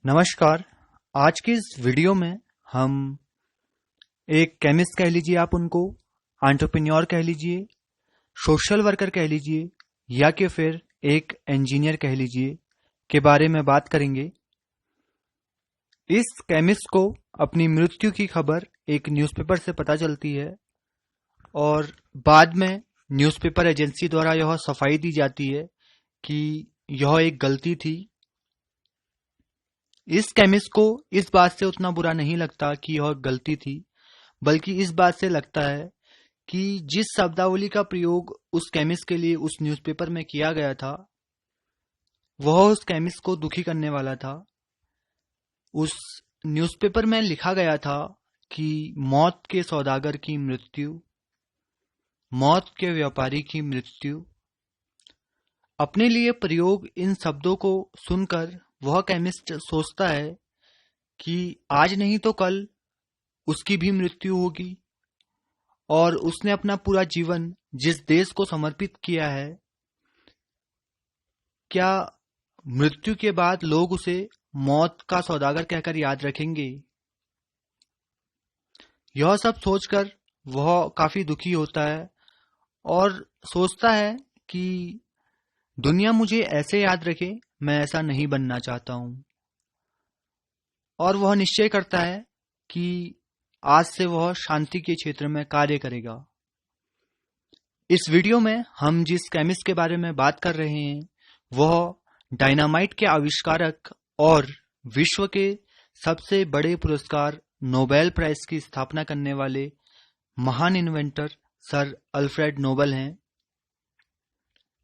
नमस्कार। आज की इस वीडियो में हम एक केमिस्ट कह लीजिए, आप उनको एंटरप्रेन्योर कह लीजिए, सोशल वर्कर कह लीजिए, या कि फिर एक इंजीनियर कह लीजिए, के बारे में बात करेंगे। इस केमिस्ट को अपनी मृत्यु की खबर एक न्यूज़पेपर से पता चलती है और बाद में न्यूज़पेपर एजेंसी द्वारा यह सफाई दी जाती है कि यह एक गलती थी। इस केमिस्ट को इस बात से उतना बुरा नहीं लगता कि यह गलती थी, बल्कि इस बात से लगता है कि जिस शब्दावली का प्रयोग उस केमिस्ट के लिए उस न्यूज़पेपर में किया गया था, वह उस केमिस्ट को दुखी करने वाला था। उस न्यूज़पेपर में लिखा गया था कि मौत के सौदागर की मृत्यु, मौत के व्यापारी की मृत्यु। अपने लिए प्रयोग इन शब्दों को सुनकर वह केमिस्ट सोचता है कि आज नहीं तो कल उसकी भी मृत्यु होगी, और उसने अपना पूरा जीवन जिस देश को समर्पित किया है, क्या मृत्यु के बाद लोग उसे मौत का सौदागर कहकर याद रखेंगे? यह सब सोचकर वह काफी दुखी होता है और सोचता है कि दुनिया मुझे ऐसे याद रखे, मैं ऐसा नहीं बनना चाहता हूं। और वह निश्चय करता है कि आज से वह शांति के क्षेत्र में कार्य करेगा। इस वीडियो में हम जिस केमिस्ट के बारे में बात कर रहे हैं, वह डायनामाइट के आविष्कारक और विश्व के सबसे बड़े पुरस्कार नोबेल प्राइज की स्थापना करने वाले महान इन्वेंटर सर अल्फ्रेड नोबेल हैं।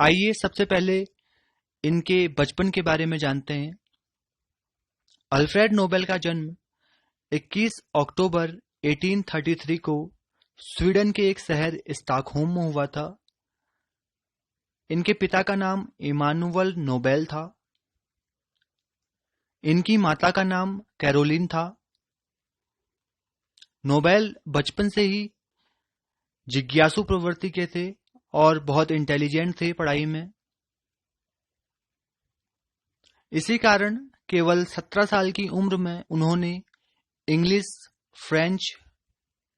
आइए सबसे पहले इनके बचपन के बारे में जानते हैं। अल्फ्रेड नोबेल का जन्म 21 अक्टूबर 1833 को स्वीडन के एक शहर स्टॉकहोम में हुआ था। इनके पिता का नाम इमानुअल नोबेल था। इनकी माता का नाम कैरोलिन था। नोबेल बचपन से ही जिज्ञासु प्रवृत्ति के थे और बहुत इंटेलिजेंट थे पढ़ाई में। इसी कारण केवल 17 साल की उम्र में उन्होंने इंग्लिश, फ्रेंच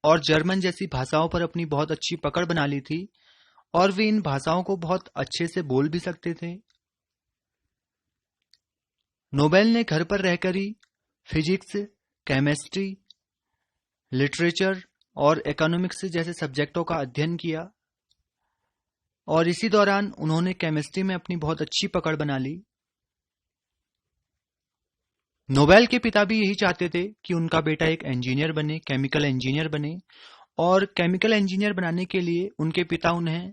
और जर्मन जैसी भाषाओं पर अपनी बहुत अच्छी पकड़ बना ली थी, और वे इन भाषाओं को बहुत अच्छे से बोल भी सकते थे। नोबेल ने घर पर रहकर ही फिजिक्स, केमिस्ट्री, लिटरेचर और इकोनॉमिक्स जैसे सब्जेक्टों का अध्ययन किया, और इसी दौरान उन्होंने केमिस्ट्री में अपनी बहुत अच्छी पकड़ बना ली। नोबेल के पिता भी यही चाहते थे कि उनका बेटा एक इंजीनियर बने, केमिकल इंजीनियर बने, और केमिकल इंजीनियर बनाने के लिए उनके पिता उन्हें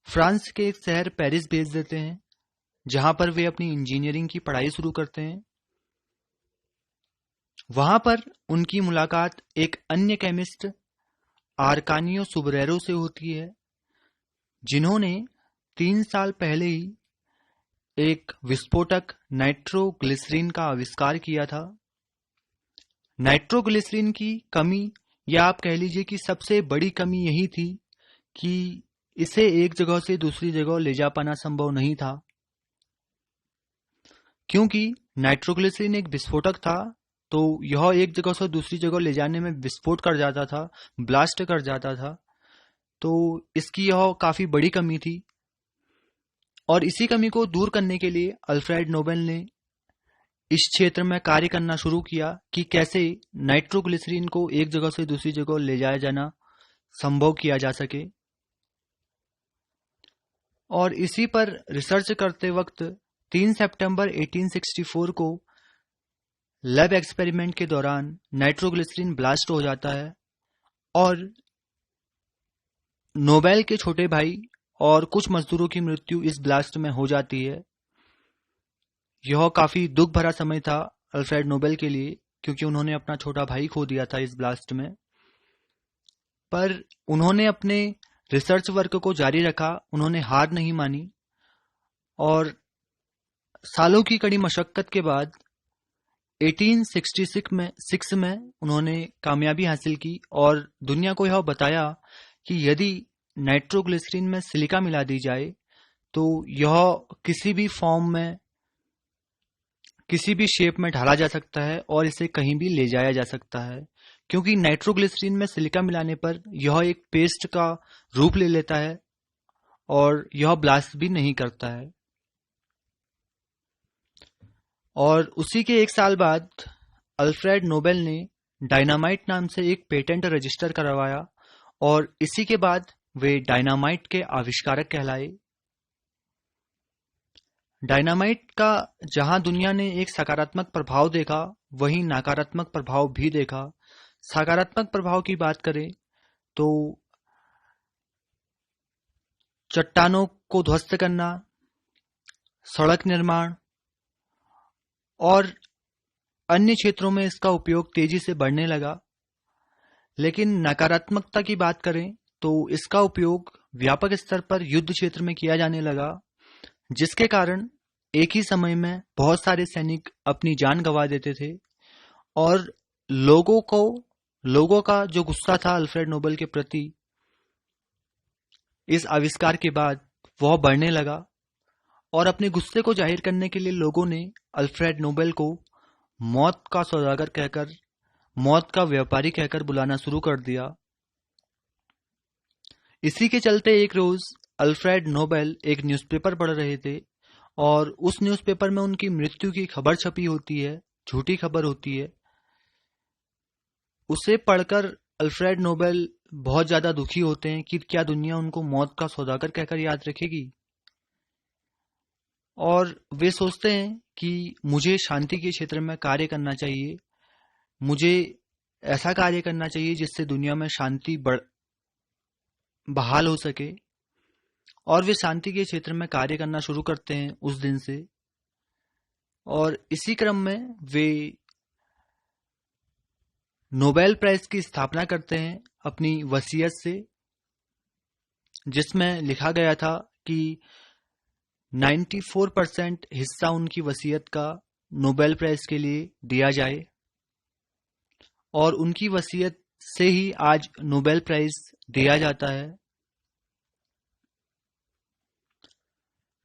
फ्रांस के एक शहर पेरिस भेज देते हैं, जहां पर वे अपनी इंजीनियरिंग की पढ़ाई शुरू करते हैं। वहां पर उनकी मुलाकात एक अन्य केमिस्ट आर्कानियो सुब्रेरो से होती है, जिन्होंने 3 साल पहले ही एक विस्फोटक नाइट्रोग्लिसरीन का आविष्कार किया था। नाइट्रोग्लिसरीन की कमी, या आप कह लीजिए कि सबसे बड़ी कमी यही थी कि इसे एक जगह से दूसरी जगह ले जा पाना संभव नहीं था, क्योंकि नाइट्रोग्लिसरीन एक विस्फोटक था, तो यह एक जगह से दूसरी जगह ले जाने में विस्फोट कर जाता था, ब्लास्ट कर जाता था। तो इसकी यह काफी बड़ी कमी थी, और इसी कमी को दूर करने के लिए अल्फ्रेड नोबेल ने इस क्षेत्र में कार्य करना शुरू किया कि कैसे नाइट्रोग्लिसरीन को एक जगह से दूसरी जगह ले जाया जाना संभव किया जा सके। और इसी पर रिसर्च करते वक्त 3 सितंबर 1864 को लैब एक्सपेरिमेंट के दौरान नाइट्रोग्लिसरीन ब्लास्ट हो जाता है, और नोबेल के छोटे भाई और कुछ मजदूरों की मृत्यु इस ब्लास्ट में हो जाती है। यह काफी दुख भरा समय था अल्फ्रेड नोबेल के लिए, क्योंकि उन्होंने अपना छोटा भाई खो दिया था इस ब्लास्ट में। पर उन्होंने अपने रिसर्च वर्क को जारी रखा, उन्होंने हार नहीं मानी, और सालों की कड़ी मशक्कत के बाद 1866 में उन्होंने कामयाबी हासिल की और दुनिया को यह बताया कि यदि नाइट्रोग्लिसरीन में सिलिका मिला दी जाए तो यह किसी भी फॉर्म में किसी भी शेप में ढाला जा सकता है और इसे कहीं भी ले जाया जा सकता है, क्योंकि नाइट्रोग्लिसरीन में सिलिका मिलाने पर यह एक पेस्ट का रूप ले लेता है और यह ब्लास्ट भी नहीं करता है। और उसी के एक साल बाद अल्फ्रेड नोबेल ने डायनामाइट नाम से एक पेटेंट रजिस्टर करवाया और इसी के बाद वे डायनामाइट के आविष्कारक कहलाए। डायनामाइट का जहां दुनिया ने एक सकारात्मक प्रभाव देखा, वहीं नकारात्मक प्रभाव भी देखा। सकारात्मक प्रभाव की बात करें तो चट्टानों को ध्वस्त करना, सड़क निर्माण और अन्य क्षेत्रों में इसका उपयोग तेजी से बढ़ने लगा। लेकिन नकारात्मकता की बात करें तो इसका उपयोग व्यापक स्तर पर युद्ध क्षेत्र में किया जाने लगा, जिसके कारण एक ही समय में बहुत सारे सैनिक अपनी जान गंवा देते थे और लोगों का जो गुस्सा था अल्फ्रेड नोबेल के प्रति इस आविष्कार के बाद वह बढ़ने लगा और अपने गुस्से को जाहिर करने के लिए लोगों ने अल्फ्रेड नोबेल को मौत का सौदागर कहकर, मौत का व्यापारी कहकर बुलाना शुरू कर दिया। इसी के चलते एक रोज अल्फ्रेड नोबेल एक न्यूज़पेपर पढ़ रहे थे और उस न्यूज़पेपर में उनकी मृत्यु की खबर छपी होती है, झूठी खबर होती है। उसे पढ़कर अल्फ्रेड नोबेल बहुत ज्यादा दुखी होते हैं कि क्या दुनिया उनको मौत का सौदागर कहकर याद रखेगी, और वे सोचते हैं कि मुझे शांति के क्षेत्र में कार्य करना चाहिए, मुझे ऐसा कार्य करना चाहिए जिससे दुनिया में शांति बहाल हो सके। और वे शांति के क्षेत्र में कार्य करना शुरू करते हैं उस दिन से। और इसी क्रम में वे नोबेल प्राइज की स्थापना करते हैं अपनी वसीयत से, जिसमें लिखा गया था कि 94% हिस्सा उनकी वसीयत का नोबेल प्राइज के लिए दिया जाए। और उनकी वसीयत से ही आज नोबेल प्राइज दिया जाता है।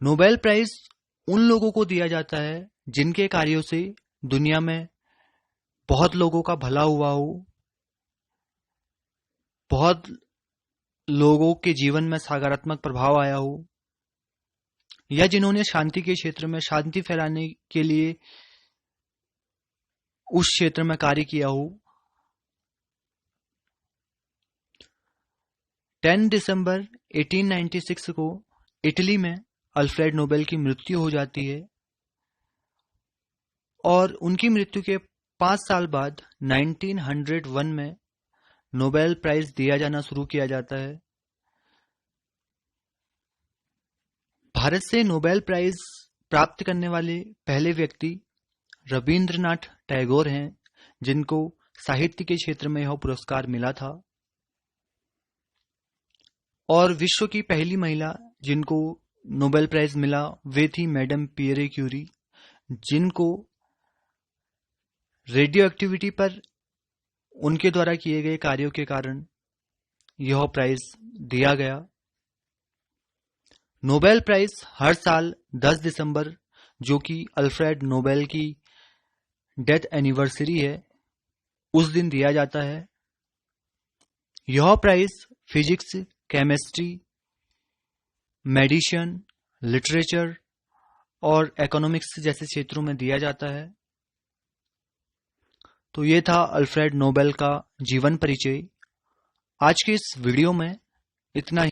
नोबेल प्राइज उन लोगों को दिया जाता है जिनके कार्यों से दुनिया में बहुत लोगों का भला हुआ हो, बहुत लोगों के जीवन में सकारात्मक प्रभाव आया हो, या जिन्होंने शांति के क्षेत्र में शांति फैलाने के लिए उस क्षेत्र में कार्य किया हो। 10 दिसंबर 1896 को इटली में अल्फ्रेड नोबेल की मृत्यु हो जाती है और उनकी मृत्यु के 5 साल बाद 1901 में नोबेल प्राइज दिया जाना शुरू किया जाता है। भारत से नोबेल प्राइज प्राप्त करने वाले पहले व्यक्ति रविंद्रनाथ टैगोर हैं, जिनको साहित्य के क्षेत्र में यह पुरस्कार मिला था। और विश्व की पहली महिला जिनको नोबेल प्राइज मिला वे थी मैडम पियरे क्यूरी, जिनको रेडियो एक्टिविटी पर उनके द्वारा किए गए कार्यों के कारण यह प्राइज दिया गया। नोबेल प्राइज हर साल 10 दिसंबर, जो कि अल्फ्रेड नोबेल की डेथ एनिवर्सरी है, उस दिन दिया जाता है। यह prize physics, chemistry, medicine, literature और इकोनॉमिक्स जैसे क्षेत्रों में दिया जाता है। तो ये था अल्फ्रेड नोबेल का जीवन परिचय। आज के इस वीडियो में इतना ही।